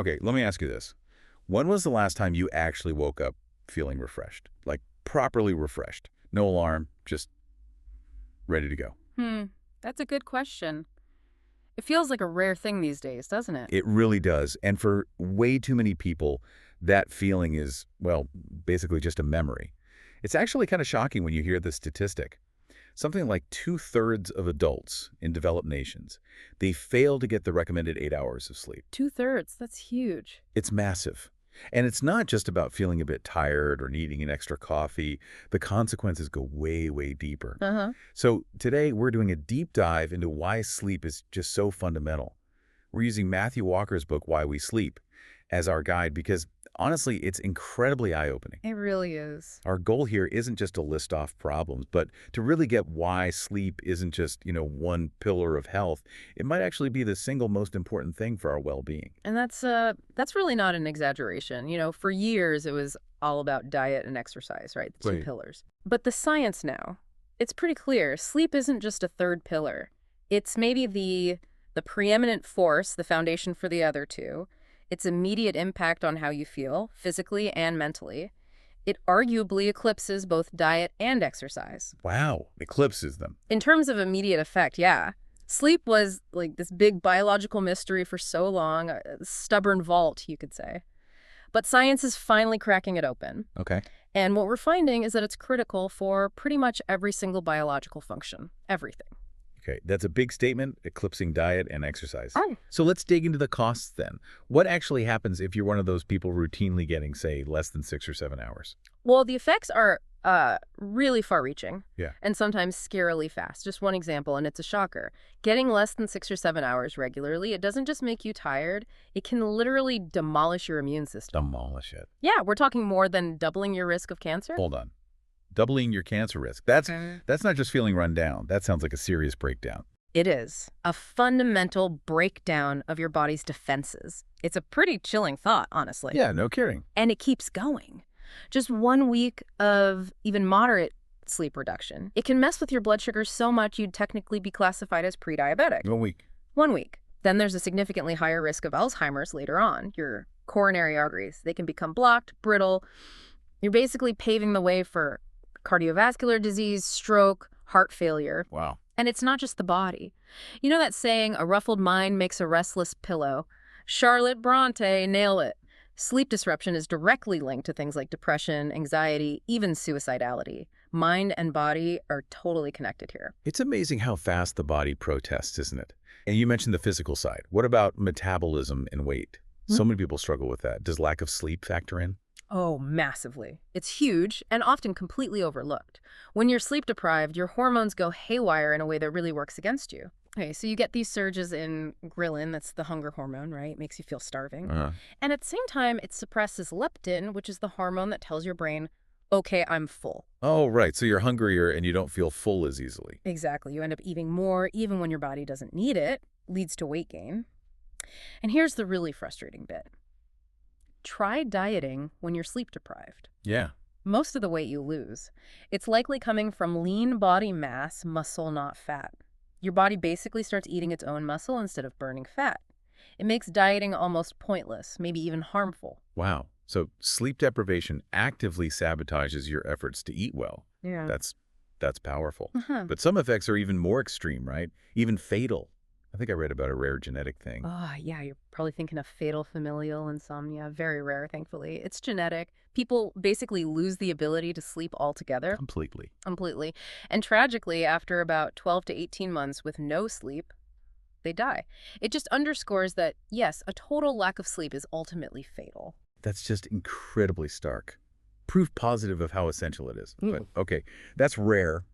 Okay, let me ask you this. When was the last time you actually woke up feeling refreshed? Like properly refreshed? No alarm, just ready to go. That's a good question. It feels like a rare thing these days, doesn't it? It really does. And for way too many people, that feeling is, well, basically just a memory. It's actually kind of shocking when you hear the statistic. Something like 2/3 of adults in developed nations, they fail to get the recommended 8 hours of sleep. 2/3, that's huge. It's massive. And it's not just about feeling a bit tired or needing an extra coffee. The consequences go way, way deeper. Uh-huh. So today we're doing a deep dive into why sleep is just so fundamental. We're using Matthew Walker's book, Why We Sleep, as our guide because, honestly, it's incredibly eye-opening. It really is. Our goal here isn't just to list off problems, but to really get why sleep isn't just, one pillar of health. It might actually be the single most important thing for our well-being. And that's really not an exaggeration. For years it was all about diet and exercise, right? The two Right. pillars. But the science now, it's pretty clear. Sleep isn't just a third pillar. It's maybe the preeminent force, the foundation for the other two. Its immediate impact on how you feel, physically and mentally. It arguably eclipses both diet and exercise. Wow, eclipses them. In terms of immediate effect, yeah. Sleep was like this big biological mystery for so long, a stubborn vault, you could say. But science is finally cracking it open. Okay. And what we're finding is that it's critical for pretty much every single biological function. Everything. Okay, that's a big statement, eclipsing diet and exercise. Oh. So let's dig into the costs then. What actually happens if you're one of those people routinely getting, say, less than 6 or 7 hours? Well, the effects are really far-reaching. Yeah. And sometimes scarily fast. Just one example, and it's a shocker. Getting less than 6 or 7 hours regularly, it doesn't just make you tired. It can literally demolish your immune system. Demolish it. Yeah, we're talking more than doubling your risk of cancer. Hold on. Doubling your cancer risk. That's not just feeling run down. That sounds like a serious breakdown. It is a fundamental breakdown of your body's defenses. It's a pretty chilling thought, honestly. Yeah, no kidding. And it keeps going. Just 1 week of even moderate sleep reduction. It can mess with your blood sugar so much you'd technically be classified as pre-diabetic. 1 week. 1 week. Then there's a significantly higher risk of Alzheimer's later on. Your coronary arteries, they can become blocked, brittle. You're basically paving the way for cardiovascular disease, stroke, heart failure. Wow. And it's not just the body. You know that saying, a ruffled mind makes a restless pillow? Charlotte Bronte, nail it. Sleep disruption is directly linked to things like depression, anxiety, even suicidality. Mind and body are totally connected here. It's amazing how fast the body protests, isn't it? And you mentioned the physical side. What about metabolism and weight? So many people struggle with that. Does lack of sleep factor in? Oh, massively. It's huge and often completely overlooked. When you're sleep deprived, your hormones go haywire in a way that really works against you. Okay, so you get these surges in ghrelin, that's the hunger hormone, right? It makes you feel starving. And at the same time, it suppresses leptin, which is the hormone that tells your brain, okay, I'm full. Oh, right. So you're hungrier and you don't feel full as easily. Exactly. You end up eating more even when your body doesn't need it, leads to weight gain. And here's the really frustrating bit. Try dieting when you're sleep deprived. Yeah. Most of the weight you lose, it's likely coming from lean body mass, muscle, not fat. Your body basically starts eating its own muscle instead of burning fat. It makes dieting almost pointless, maybe even harmful. Wow. So sleep deprivation actively sabotages your efforts to eat well. Yeah. That's powerful. Uh-huh. But some effects are even more extreme, right? Even fatal. I think I read about a rare genetic thing. Oh, yeah, you're probably thinking of fatal familial insomnia. Very rare, thankfully. It's genetic. People basically lose the ability to sleep altogether. Completely. Completely. And tragically, after about 12 to 18 months with no sleep, they die. It just underscores that, yes, a total lack of sleep is ultimately fatal. That's just incredibly stark. Proof positive of how essential it is. But okay, that's rare.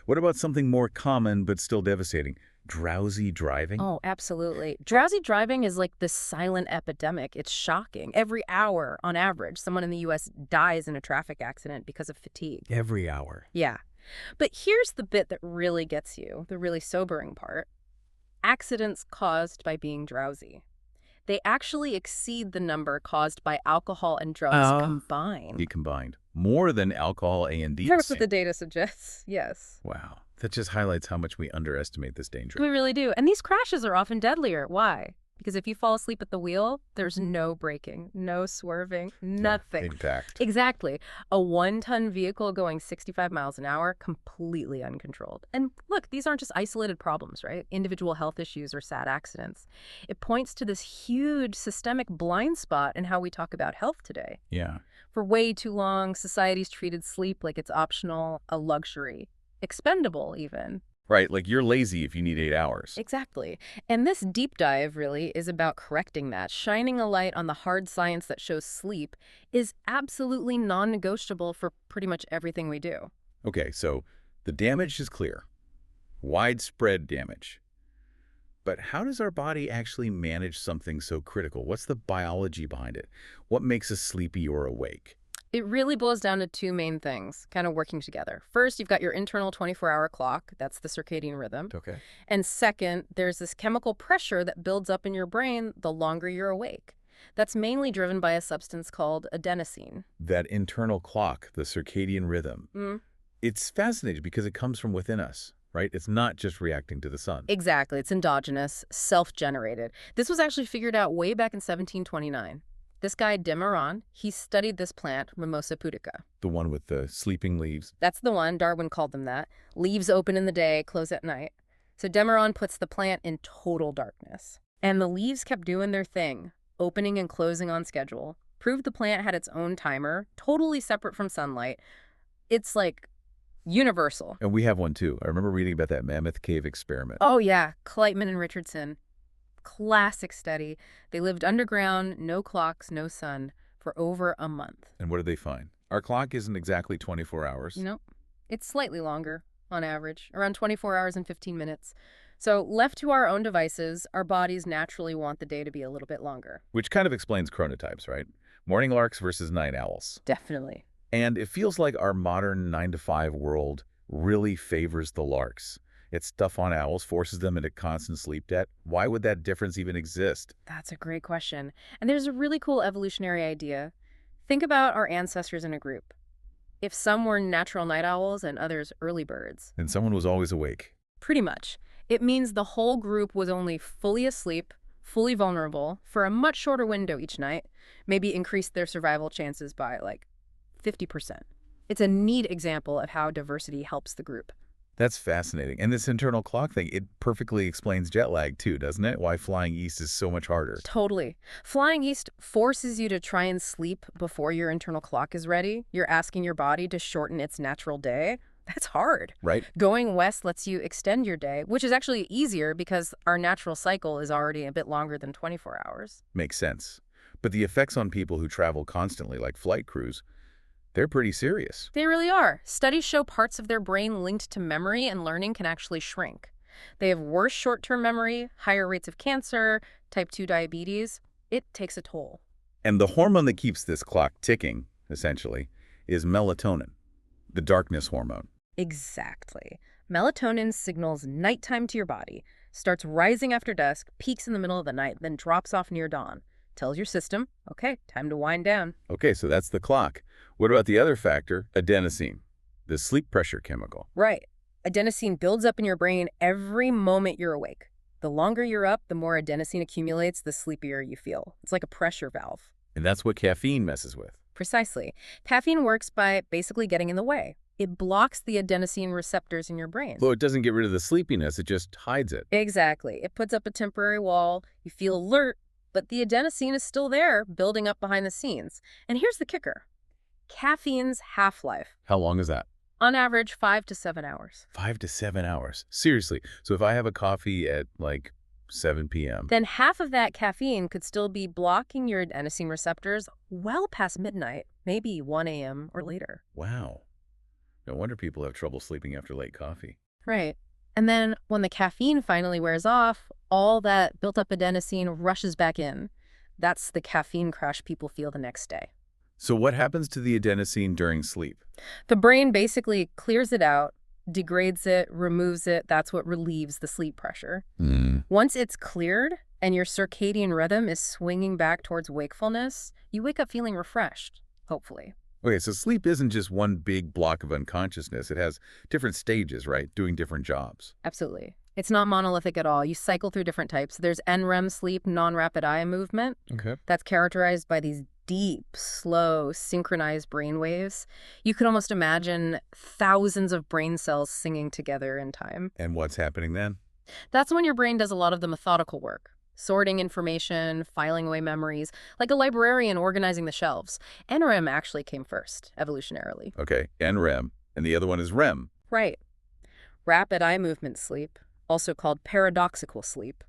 What about something more common but still devastating? Drowsy driving? Oh, absolutely. Drowsy driving is like this silent epidemic. It's shocking. Every hour, on average, someone in the U.S. dies in a traffic accident because of fatigue. Every hour. Yeah. But here's the bit that really gets you, the really sobering part. Accidents caused by being drowsy. They actually exceed the number caused by alcohol and drugs combined. Combined. More than alcohol A and D. That's what the data suggests, yes. Wow. That just highlights how much we underestimate this danger. We really do. And these crashes are often deadlier. Why? Because if you fall asleep at the wheel, there's no braking, no swerving, Yeah, nothing. impact. Exactly. A 1-ton vehicle going 65 miles an hour, completely uncontrolled. And look, these aren't just isolated problems, right? Individual health issues or sad accidents. It points to this huge systemic blind spot in how we talk about health today. Yeah. For way too long, society's treated sleep like it's optional, a luxury, expendable even. Right, like you're lazy if you need 8 hours. Exactly. And this deep dive really is about correcting that, shining a light on the hard science that shows sleep is absolutely non-negotiable for pretty much everything we do. Okay, so the damage is clear. Widespread damage. But how does our body actually manage something so critical? What's the biology behind it? What makes us sleepy or awake? It really boils down to two main things, kind of working together. First, you've got your internal 24-hour clock. That's the circadian rhythm. Okay. And second, there's this chemical pressure that builds up in your brain the longer you're awake. That's mainly driven by a substance called adenosine. That internal clock, the circadian rhythm, it's fascinating because it comes from within us, right? It's not just reacting to the sun. Exactly. It's endogenous, self-generated. This was actually figured out way back in 1729. This guy, Demeron, he studied this plant, Mimosa pudica. The one with the sleeping leaves. That's the one. Darwin called them that. Leaves open in the day, close at night. So Demeron puts the plant in total darkness. And the leaves kept doing their thing, opening and closing on schedule. Proved the plant had its own timer, totally separate from sunlight. It's like universal. And we have one too. I remember reading about that Mammoth Cave experiment. Oh yeah, Kleitman and Richardson. Classic study. They lived underground, no clocks, no sun, for over a month. And what did they find? Our clock isn't exactly 24 hours. Nope. It's slightly longer, on average, around 24 hours and 15 minutes. So left to our own devices, our bodies naturally want the day to be a little bit longer. Which kind of explains chronotypes, right? Morning larks versus night owls. Definitely. And it feels like our modern 9-to-5 world really favors the larks. Its stuff on owls forces them into constant sleep debt. Why would that difference even exist? That's a great question. And there's a really cool evolutionary idea. Think about our ancestors in a group. If some were natural night owls and others early birds. And someone was always awake. Pretty much. It means the whole group was only fully asleep, fully vulnerable, for a much shorter window each night, maybe increased their survival chances by like 50%. It's a neat example of how diversity helps the group. That's fascinating. And this internal clock thing, it perfectly explains jet lag too, doesn't it? Why flying east is so much harder. Totally. Flying east forces you to try and sleep before your internal clock is ready. You're asking your body to shorten its natural day. That's hard. Right? Going west lets you extend your day, which is actually easier because our natural cycle is already a bit longer than 24 hours. Makes sense. But the effects on people who travel constantly, like flight crews, they're pretty serious. They really are. Studies show parts of their brain linked to memory and learning can actually shrink. They have worse short-term memory, higher rates of cancer, type 2 diabetes. It takes a toll. And the hormone that keeps this clock ticking, essentially, is melatonin, the darkness hormone. Exactly. Melatonin signals nighttime to your body, starts rising after dusk, peaks in the middle of the night, then drops off near dawn. Tells your system, okay, time to wind down. Okay, so that's the clock. What about the other factor, adenosine, the sleep pressure chemical? Right. Adenosine builds up in your brain every moment you're awake. The longer you're up, the more adenosine accumulates, the sleepier you feel. It's like a pressure valve. And that's what caffeine messes with. Precisely. Caffeine works by basically getting in the way. It blocks the adenosine receptors in your brain. Though it doesn't get rid of the sleepiness, it just hides it. Exactly. It puts up a temporary wall. You feel alert, but the adenosine is still there, building up behind the scenes. And here's the kicker. Caffeine's half-life. How long is that? On average, 5 to 7 hours. 5 to 7 hours. Seriously. So if I have a coffee at like 7 p.m. Then half of that caffeine could still be blocking your adenosine receptors well past midnight, maybe 1 a.m. or later. Wow. No wonder people have trouble sleeping after late coffee. Right. And then when the caffeine finally wears off, all that built-up adenosine rushes back in. That's the caffeine crash people feel the next day. So what happens to the adenosine during sleep? The brain basically clears it out, degrades it, removes it. That's what relieves the sleep pressure. Once it's cleared and your circadian rhythm is swinging back towards wakefulness, you wake up feeling refreshed, hopefully. Okay, so sleep isn't just one big block of unconsciousness. It has different stages, right? Doing different jobs. Absolutely. It's not monolithic at all. You cycle through different types. There's NREM sleep, non-rapid eye movement. Okay. That's characterized by these deep, slow, synchronized brain waves. You could almost imagine thousands of brain cells singing together in time. And what's happening then? That's when your brain does a lot of the methodical work. Sorting information, filing away memories, like a librarian organizing the shelves. NREM actually came first, evolutionarily. Okay, NREM. And the other one is REM. Right. Rapid eye movement sleep, also called paradoxical sleep.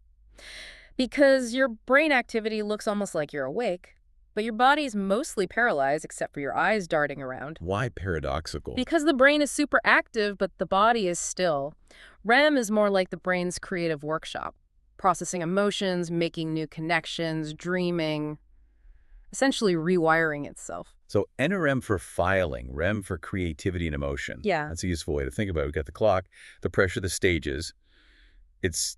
Because your brain activity looks almost like you're awake, but your body's mostly paralyzed except for your eyes darting around. Why paradoxical? Because the brain is super active, but the body is still. REM is more like the brain's creative workshop, processing emotions, making new connections, dreaming, essentially rewiring itself. So NREM for filing, REM for creativity and emotion. Yeah. That's a useful way to think about it. We've got the clock, the pressure, the stages. It's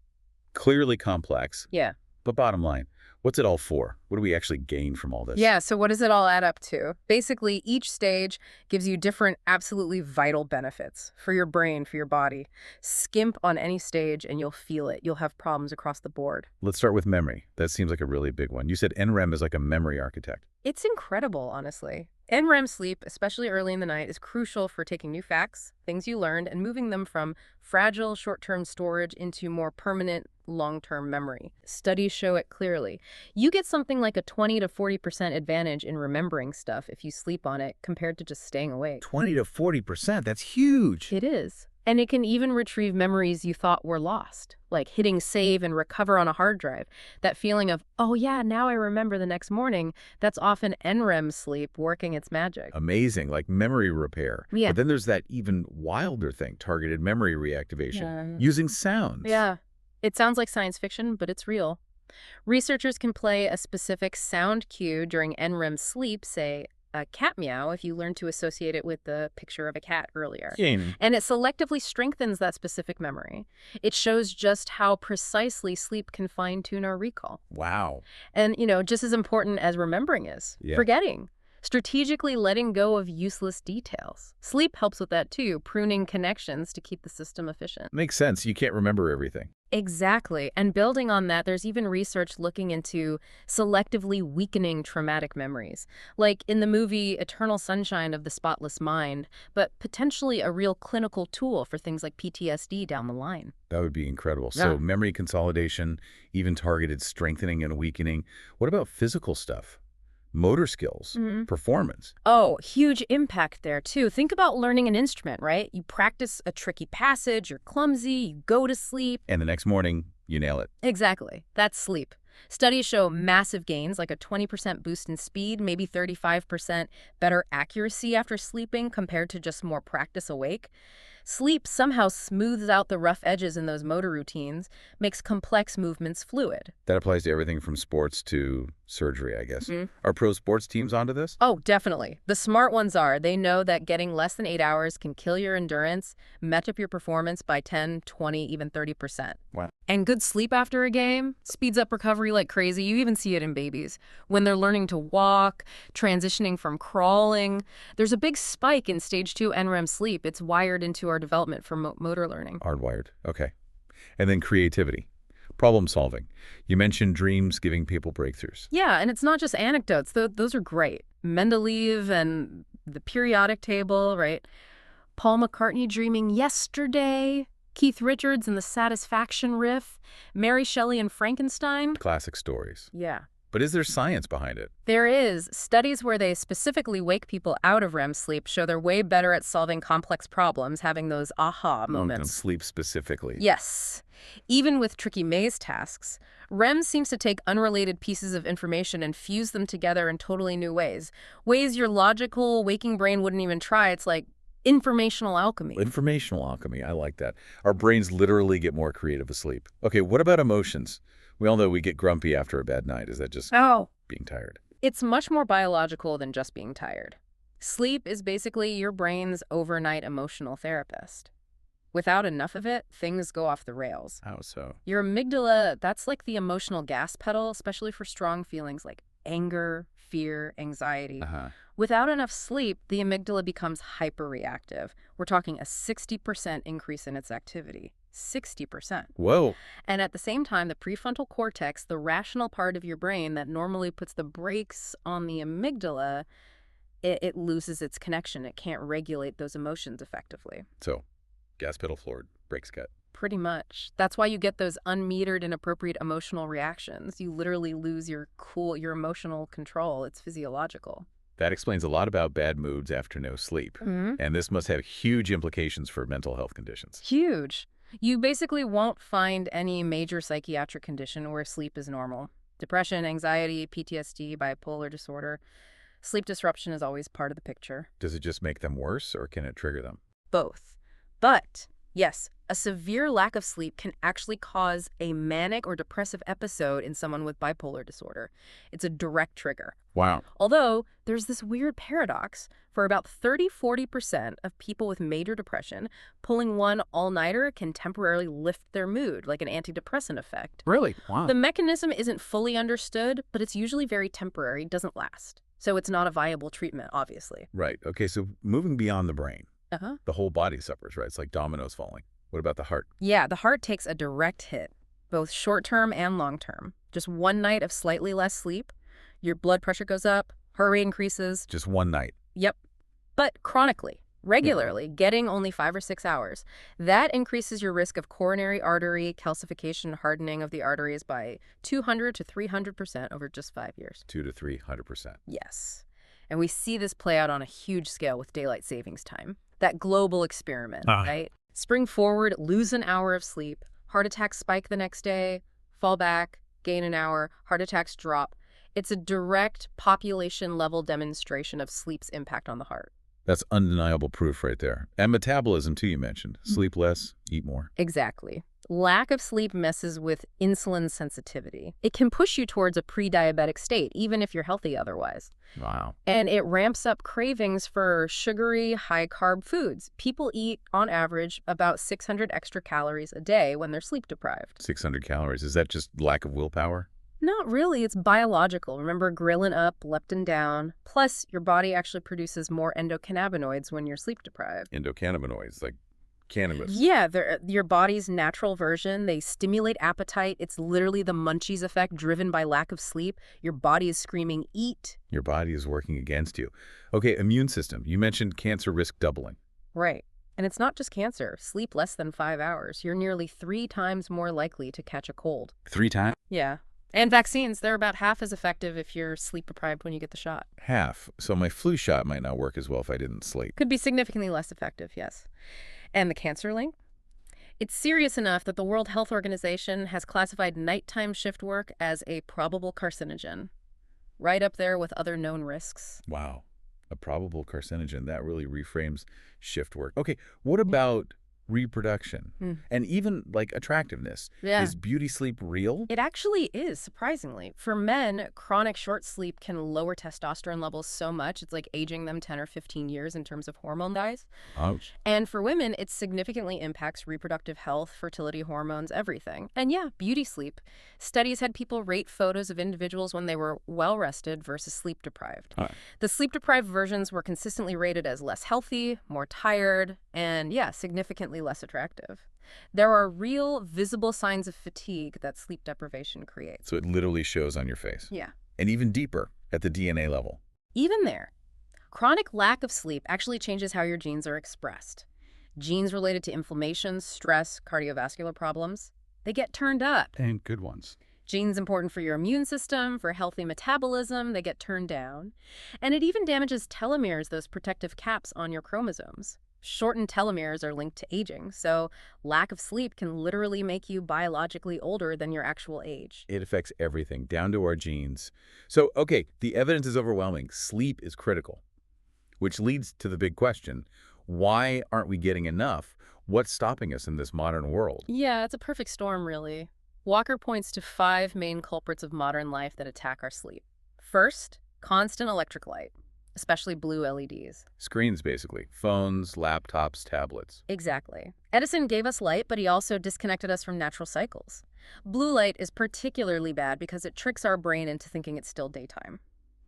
clearly complex. Yeah. But bottom line, what's it all for? What do we actually gain from all this? Yeah, so what does it all add up to? Basically, each stage gives you different absolutely vital benefits for your brain, for your body. Skimp on any stage and you'll feel it. You'll have problems across the board. Let's start with memory. That seems like a really big one. You said NREM is like a memory architect. It's incredible, honestly. NREM sleep, especially early in the night, is crucial for taking new facts, things you learned, and moving them from fragile short-term storage into more permanent long-term memory. Studies show it clearly. You get something like a 20 to 40% advantage in remembering stuff if you sleep on it compared to just staying awake. 20 to 40%, that's huge. It is. And it can even retrieve memories you thought were lost, like hitting save and recover on a hard drive. That feeling of, oh yeah, now I remember the next morning, that's often NREM sleep working its magic. Amazing, like memory repair. Yeah. But then there's that even wilder thing, targeted memory reactivation, using sounds. Yeah. It sounds like science fiction, but it's real. Researchers can play a specific sound cue during NREM sleep, say a cat meow, if you learn to associate it with the picture of a cat earlier. And it selectively strengthens that specific memory. It shows just how precisely sleep can fine-tune our recall. Wow. And, just as important as remembering is, forgetting. Strategically letting go of useless details. Sleep helps with that too, pruning connections to keep the system efficient. Makes sense. You can't remember everything. Exactly. And building on that, there's even research looking into selectively weakening traumatic memories, like in the movie Eternal Sunshine of the Spotless Mind, but potentially a real clinical tool for things like PTSD down the line. That would be incredible. Yeah. So memory consolidation, even targeted strengthening and weakening. What about physical stuff? Motor skills, performance. Oh, huge impact there, too. Think about learning an instrument, right? You practice a tricky passage, you're clumsy, you go to sleep. And the next morning, you nail it. Exactly. That's sleep. Studies show massive gains, like a 20% boost in speed, maybe 35% better accuracy after sleeping compared to just more practice awake. Sleep somehow smooths out the rough edges in those motor routines, makes complex movements fluid. That applies to everything from sports to surgery, I guess. Are pro sports teams onto this? Oh, definitely. The smart ones are. They know that getting less than 8 hours can kill your endurance, match up your performance by 10, 20, even 30%. Wow. And good sleep after a game speeds up recovery like crazy. You even see it in babies. When they're learning to walk, transitioning from crawling, there's a big spike in stage 2 NREM sleep. It's wired into our development for motor learning. Hardwired. Okay. And then creativity. Problem solving. You mentioned dreams giving people breakthroughs. Yeah, and it's not just anecdotes. Those are great. Mendeleev and the periodic table, right? Paul McCartney dreaming yesterday. Keith Richards and the Satisfaction Riff. Mary Shelley and Frankenstein. Classic stories. Yeah. But is there science behind it? There is. Studies where they specifically wake people out of REM sleep show they're way better at solving complex problems, having those aha moments. Sleep specifically. Yes. Even with tricky maze tasks, REM seems to take unrelated pieces of information and fuse them together in totally new ways. Ways your logical, waking brain wouldn't even try. It's like informational alchemy. Informational alchemy. I like that. Our brains literally get more creative asleep. Okay, what about emotions? We all know we get grumpy after a bad night. Is that just being tired? It's much more biological than just being tired. Sleep is basically your brain's overnight emotional therapist. Without enough of it, things go off the rails. How so? Your amygdala, that's like the emotional gas pedal, especially for strong feelings like anger, fear, anxiety. Without enough sleep, the amygdala becomes hyperreactive. We're talking a 60% increase in its activity. 60%. Whoa. And at the same time, the prefrontal cortex, the rational part of your brain that normally puts the brakes on the amygdala, it loses its connection. It can't regulate those emotions effectively. So, gas pedal floored, brakes cut. Pretty much. That's why you get those unmetered, inappropriate emotional reactions. You literally lose your emotional control. It's physiological. That explains a lot about bad moods after no sleep. And this must have huge implications for mental health conditions. Huge. You basically won't find any major psychiatric condition where sleep is normal. Depression, anxiety, PTSD, bipolar disorder. Sleep disruption is always part of the picture. Does it just make them worse, or can it trigger them? Both. But, yes, a severe lack of sleep can actually cause a manic or depressive episode in someone with bipolar disorder. It's a direct trigger. Wow. Although, there's this weird paradox. For about 30–40% of people with major depression, pulling one all-nighter can temporarily lift their mood, like an antidepressant effect. Really? Wow. The mechanism isn't fully understood, but it's usually very temporary, doesn't last. So it's not a viable treatment, obviously. Right. Okay, so moving beyond the brain, Uh-huh. the whole body suffers, right? It's like dominoes falling. What about the heart? Yeah, the heart takes a direct hit, both short-term and long-term. Just one night of slightly less sleep, your blood pressure goes up, heart rate increases. Just one night. Yep. But chronically, regularly, getting only 5 or 6 hours, that increases your risk of coronary artery calcification, hardening of the arteries by 200 to 300% over just 5 years. 200 to 300%. Yes. And we see this play out on a huge scale with daylight savings time. That global experiment, right? Spring forward, lose an hour of sleep, heart attacks spike the next day, fall back, gain an hour, heart attacks drop. It's a direct population-level demonstration of sleep's impact on the heart. That's undeniable proof right there. And metabolism, too, you mentioned. Sleep less, eat more. Exactly. Lack of sleep messes with insulin sensitivity. It can push you towards a pre-diabetic state, even if you're healthy otherwise. Wow. And it ramps up cravings for sugary, high-carb foods. People eat, on average, about 600 extra calories a day when they're sleep-deprived. 600 calories. Is that just lack of willpower? Not really. It's biological. Remember, ghrelin up, leptin down. Plus, your body actually produces more endocannabinoids when you're sleep-deprived. Endocannabinoids, like cannabis. Yeah, they're your body's natural version. They stimulate appetite. It's literally the munchies effect driven by lack of sleep. Your body is screaming, eat. Your body is working against you. Okay, immune system. You mentioned cancer risk doubling. Right. And it's not just cancer. Sleep less than 5 hours. You're nearly 3 times more likely to catch a cold. 3 times? Yeah. And vaccines, they're about half as effective if you're sleep-deprived when you get the shot. Half. So my flu shot might not work as well if I didn't sleep. Could be significantly less effective, yes. And the cancer link? It's serious enough that the World Health Organization has classified nighttime shift work as a probable carcinogen, right up there with other known risks. Wow. A probable carcinogen. That really reframes shift work. Okay, what about reproduction and even like attractiveness? Yeah. Is beauty sleep real? It actually is, surprisingly. For men, chronic short sleep can lower testosterone levels so much, it's like aging them 10 or 15 years in terms of hormone dyes. Ouch. And for women, it significantly impacts reproductive health, fertility hormones, everything. And yeah, beauty sleep. Studies had people rate photos of individuals when they were well-rested versus sleep-deprived. The sleep-deprived versions were consistently rated as less healthy, more tired, and yeah, significantly less attractive. There are real, visible signs of fatigue that sleep deprivation creates. So it literally shows on your face. Yeah. And even deeper at the DNA level. Even there, chronic lack of sleep actually changes how your genes are expressed. Genes related to inflammation, stress, cardiovascular problems, they get turned up. And good ones. Genes important for your immune system, for healthy metabolism, they get turned down. And it even damages telomeres, those protective caps on your chromosomes. Shortened telomeres are linked to aging, so lack of sleep can literally make you biologically older than your actual age. It affects everything, down to our genes. So, okay, the evidence is overwhelming. Sleep is critical, which leads to the big question. Why aren't we getting enough? What's stopping us in this modern world? Yeah, it's a perfect storm, really. Walker points to 5 main culprits of modern life that attack our sleep. First, constant electric light, especially blue LEDs. Screens, basically. Phones, laptops, tablets. Exactly. Edison gave us light, but he also disconnected us from natural cycles. Blue light is particularly bad because it tricks our brain into thinking it's still daytime.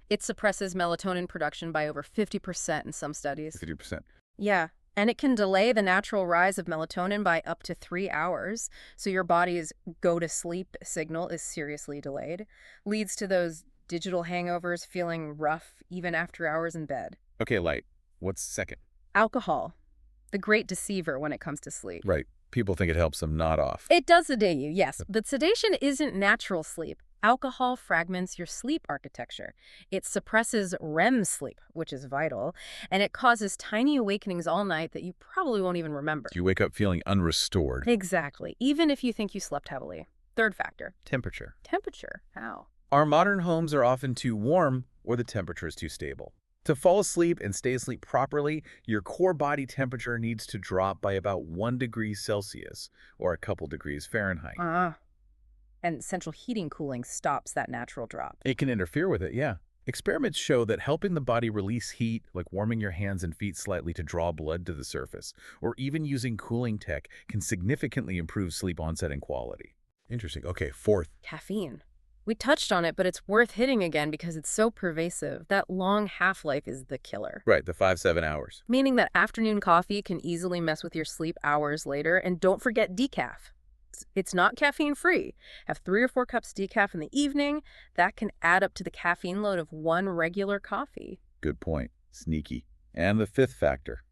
It suppresses melatonin production by over 50% in some studies. 50%. Yeah, And it can delay the natural rise of melatonin by up to 3 hours. So your body's go-to-sleep signal is seriously delayed. Leads to those digital hangovers, feeling rough even after hours in bed. Okay, Light. What's second? Alcohol, the great deceiver when it comes to sleep. Right. People think it helps them nod off. It does sedate you, yes, but sedation isn't natural sleep. Alcohol fragments your sleep architecture. It suppresses REM sleep, which is vital, and it causes tiny awakenings all night that you probably won't even remember. You wake up feeling unrestored. Exactly, even if you think you slept heavily. Third factor. Temperature. Temperature. How? Our modern homes are often too warm or the temperature is too stable. To fall asleep and stay asleep properly, your core body temperature needs to drop by about 1 degree Celsius or a couple degrees Fahrenheit. And central heating cooling stops that natural drop. It can interfere with it, yeah. Experiments show that helping the body release heat, like warming your hands and feet slightly to draw blood to the surface, or even using cooling tech, can significantly improve sleep onset and quality. Interesting. Okay, fourth. Caffeine. We touched on it, but it's worth hitting again because it's so pervasive. That long half-life is the killer. Right, the 5-7 hours. Meaning that afternoon coffee can easily mess with your sleep hours later. And don't forget decaf. It's not caffeine-free. Have 3 or 4 cups decaf in the evening. That can add up to the caffeine load of 1 regular coffee. Good point. Sneaky. And the fifth factor.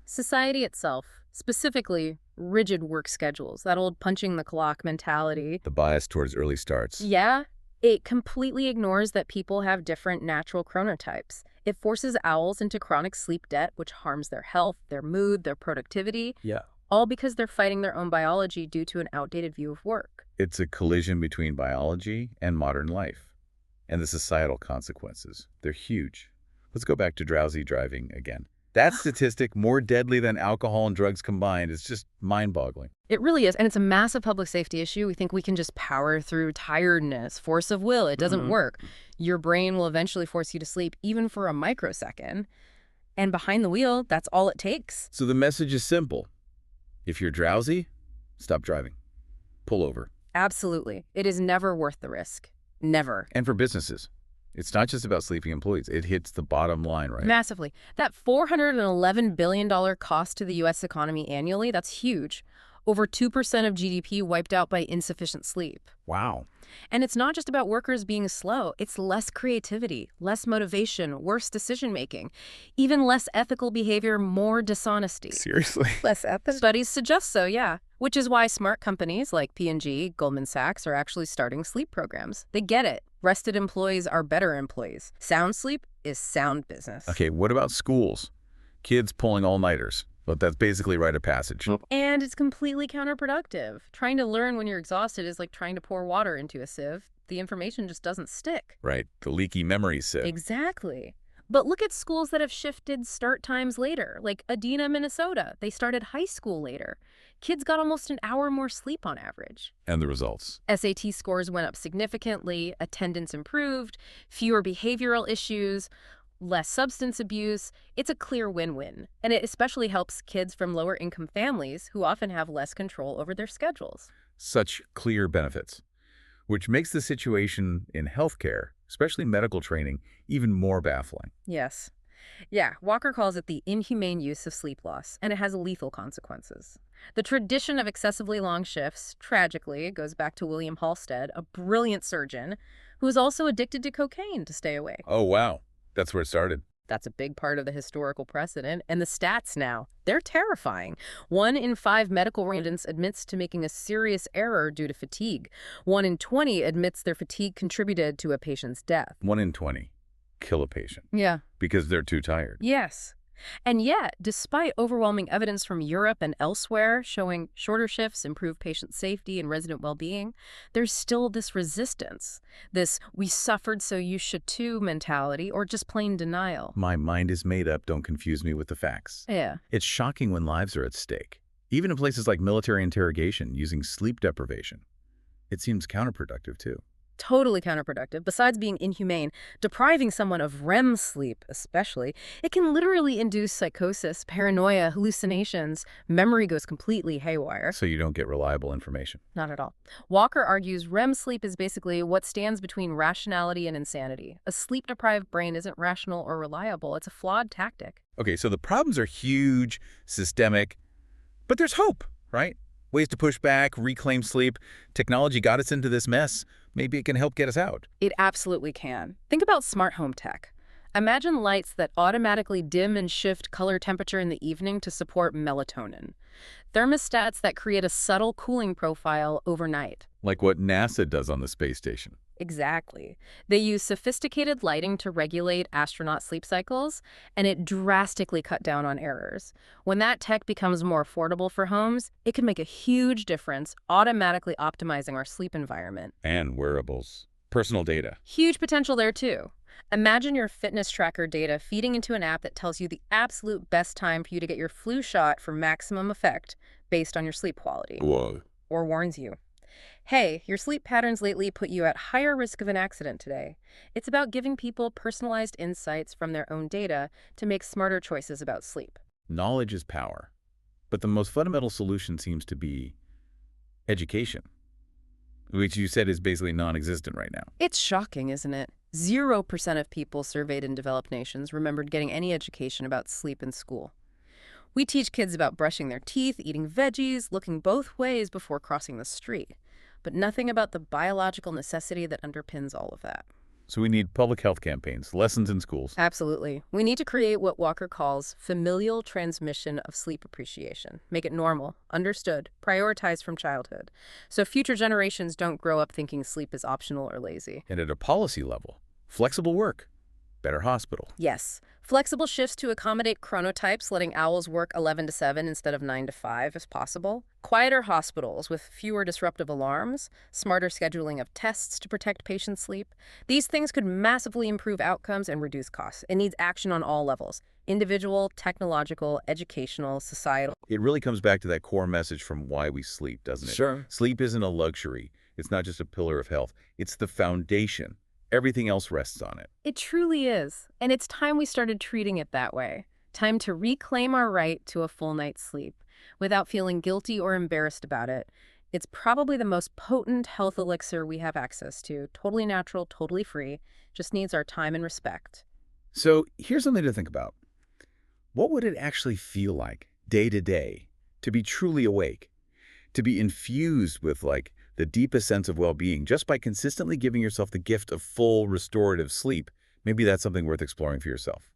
Society itself, specifically rigid work schedules, that old punching the clock mentality. The bias towards early starts. Yeah, it completely ignores that people have different natural chronotypes. It forces owls into chronic sleep debt, which harms their health, their mood, their productivity. Yeah. All because they're fighting their own biology due to an outdated view of work. It's a collision between biology and modern life. And the societal consequences. They're huge. Let's go back to drowsy driving again. That statistic, more deadly than alcohol and drugs combined, is just mind-boggling. It really is, and it's a massive public safety issue. We think we can just power through tiredness, force of will. It doesn't work. Your brain will eventually force you to sleep, even for a microsecond. And behind the wheel, that's all it takes. So the message is simple. If you're drowsy, stop driving. Pull over. Absolutely. It is never worth the risk. Never. And for businesses, it's not just about sleeping employees. It hits the bottom line, right? Massively. That $411 billion cost to the U.S. economy annually, that's huge. Over 2% of GDP wiped out by insufficient sleep. Wow. And it's not just about workers being slow. It's less creativity, less motivation, worse decision-making, even less ethical behavior, more dishonesty. Seriously? Less ethical? Studies suggest so, yeah. Which is why smart companies like P&G, Goldman Sachs are actually starting sleep programs. They get it. Rested employees are better employees. Sound sleep is sound business. Okay, what about schools? Kids pulling all-nighters. But that's basically rite of passage. And it's completely counterproductive. Trying to learn when you're exhausted is like trying to pour water into a sieve. The information just doesn't stick. Right, the leaky memory sieve. Exactly. But look at schools that have shifted start times later, like Adena, Minnesota. They started high school later. Kids got almost an hour more sleep on average. And the results? SAT scores went up significantly, attendance improved, fewer behavioral issues, less substance abuse. It's a clear win-win. And it especially helps kids from lower income families who often have less control over their schedules. Such clear benefits, which makes the situation in healthcare, especially medical training, even more baffling. Yes. Yeah, Walker calls it the inhumane use of sleep loss, and it has lethal consequences. The tradition of excessively long shifts, tragically, goes back to William Halsted, a brilliant surgeon who was also addicted to cocaine to stay awake. Oh, wow. That's where it started. That's a big part of the historical precedent. And the stats now, they're terrifying. 1 in 5 medical residents admits to making a serious error due to fatigue. 1 in 20 admits their fatigue contributed to a patient's death. 1 in 20 kill a patient. Yeah. Because they're too tired. Yes. And yet, despite overwhelming evidence from Europe and elsewhere showing shorter shifts improve patient safety and resident well-being, there's still this resistance, this "we suffered so you should too" mentality, or just plain denial. My mind is made up, don't confuse me with the facts. Yeah. It's shocking when lives are at stake. Even in places like military interrogation using sleep deprivation. It seems counterproductive too. Totally counterproductive. Besides being inhumane, depriving someone of REM sleep, especially, it can literally induce psychosis, paranoia, hallucinations. Memory goes completely haywire. So you don't get reliable information. Not at all. Walker argues REM sleep is basically what stands between rationality and insanity. A sleep-deprived brain isn't rational or reliable. It's a flawed tactic. Okay, so the problems are huge, systemic, but there's hope, right? Ways to push back, reclaim sleep. Technology got us into this mess. Maybe it can help get us out. It absolutely can. Think about smart home tech. Imagine lights that automatically dim and shift color temperature in the evening to support melatonin. Thermostats that create a subtle cooling profile overnight. Like what NASA does on the space station. Exactly. They use sophisticated lighting to regulate astronaut sleep cycles, and it drastically cut down on errors. When that tech becomes more affordable for homes, it can make a huge difference, automatically optimizing our sleep environment. And wearables. Personal data. Huge potential there, too. Imagine your fitness tracker data feeding into an app that tells you the absolute best time for you to get your flu shot for maximum effect based on your sleep quality. Whoa. Or warns you, hey, your sleep patterns lately put you at higher risk of an accident today. It's about giving people personalized insights from their own data to make smarter choices about sleep. Knowledge is power. But the most fundamental solution seems to be education, which you said is basically non-existent right now. It's shocking, isn't it? 0% of people surveyed in developed nations remembered getting any education about sleep in school. We teach kids about brushing their teeth, eating veggies, looking both ways before crossing the street, but nothing about the biological necessity that underpins all of that. So we need public health campaigns, lessons in schools. Absolutely. We need to create what Walker calls familial transmission of sleep appreciation. Make it normal, understood, prioritized from childhood, so future generations don't grow up thinking sleep is optional or lazy. And at a policy level, flexible work, better hospital. Yes. Flexible shifts to accommodate chronotypes, letting owls work 11 to 7 instead of 9 to 5 if possible. Quieter hospitals with fewer disruptive alarms, smarter scheduling of tests to protect patient sleep. These things could massively improve outcomes and reduce costs. It needs action on all levels: individual, technological, educational, societal. It really comes back to that core message from Why We Sleep, doesn't it? Sure. Sleep isn't a luxury. It's not just a pillar of health. It's the foundation. Everything else rests on it. It truly is, and it's time we started treating it that way. Time to reclaim our right to a full night's sleep without feeling guilty or embarrassed about it. It's probably the most potent health elixir we have access to, totally natural, totally free, just needs our time and respect. So here's something to think about. What would it actually feel like, day to day, to be truly awake? To be infused with, the deepest sense of well-being just by consistently giving yourself the gift of full restorative sleep? Maybe that's something worth exploring for yourself.